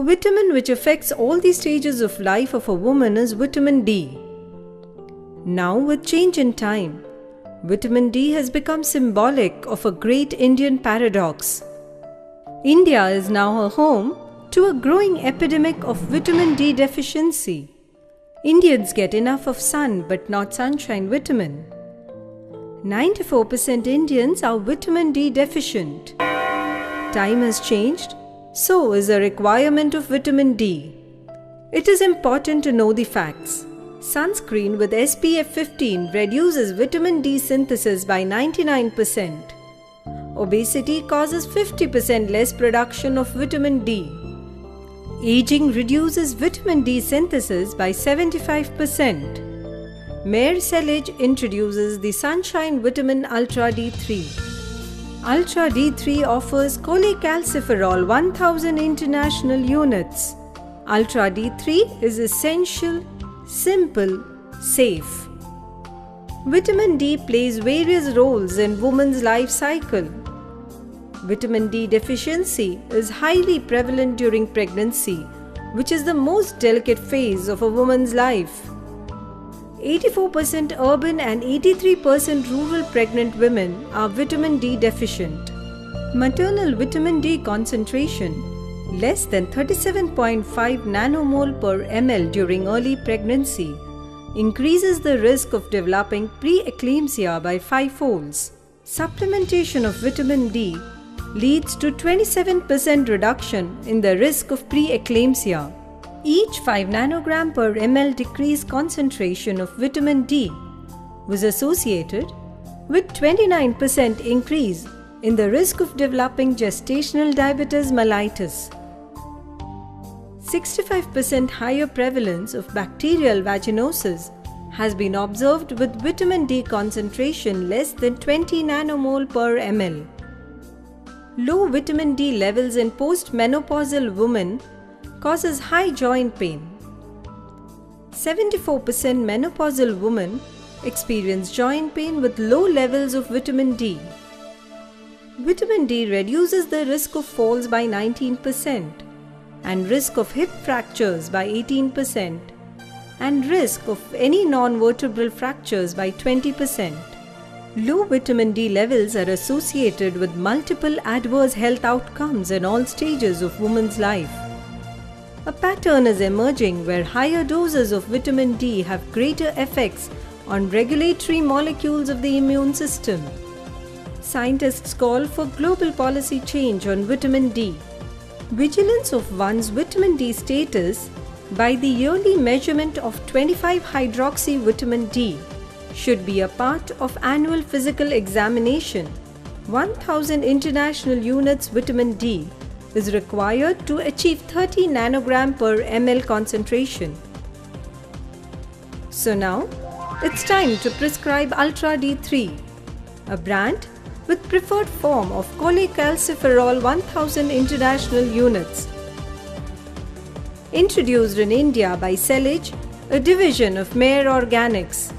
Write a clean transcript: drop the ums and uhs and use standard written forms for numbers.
A vitamin which affects all the stages of life of a woman is vitamin D. Now, with change in time, vitamin D has become symbolic of a great Indian paradox. India is now a home to a growing epidemic of vitamin D deficiency. Indians get enough of sun but not sunshine vitamin. 94% Indians are vitamin D deficient. Time has changed, so is the requirement of vitamin D. It is important to know the facts. Sunscreen with SPF 15 reduces vitamin D synthesis by 99%. Obesity causes 50% less production of vitamin D. Aging reduces vitamin D synthesis by 75%. Mere Celage introduces the Sunshine Vitamin Ultra D3. Ultra D3 offers cholecalciferol 1000 international units. Ultra D3 is essential, simple, safe. Vitamin D plays various roles in women's life cycle. Vitamin D deficiency is highly prevalent during pregnancy, which is the most delicate phase of a woman's life. 84% urban and 83% rural pregnant women are vitamin D deficient. Maternal vitamin D concentration less than 37.5 nanomole per ml during early pregnancy increases the risk of developing preeclampsia by 5-folds. Supplementation of vitamin D leads to 27% reduction in the risk of preeclampsia. Each 5 nanogram per ml decreased concentration of vitamin D was associated with 29% increase in the risk of developing gestational diabetes mellitus. 65% higher prevalence of bacterial vaginosis has been observed with vitamin D concentration less than 20 nanomole per ml. Low vitamin D levels in postmenopausal women causes high joint pain. 74% menopausal women experience joint pain with low levels of vitamin D. Vitamin D reduces the risk of falls by 19% and risk of hip fractures by 18% and risk of any non-vertebral fractures by 20%. Low vitamin D levels are associated with multiple adverse health outcomes in all stages of women's life. A pattern is emerging where higher doses of vitamin D have greater effects on regulatory molecules of the immune system. Scientists call for global policy change on vitamin D. Vigilance of one's vitamin D status by the yearly measurement of 25-hydroxy-vitamin D should be a part of annual physical examination. 1000 international units vitamin D is required to achieve 30 nanogram per ml concentration. So now, it's time to prescribe Ultra D3, a brand with preferred form of cholecalciferol 1000 international units. Introduced in India by Celage, a division of Mayer Organics.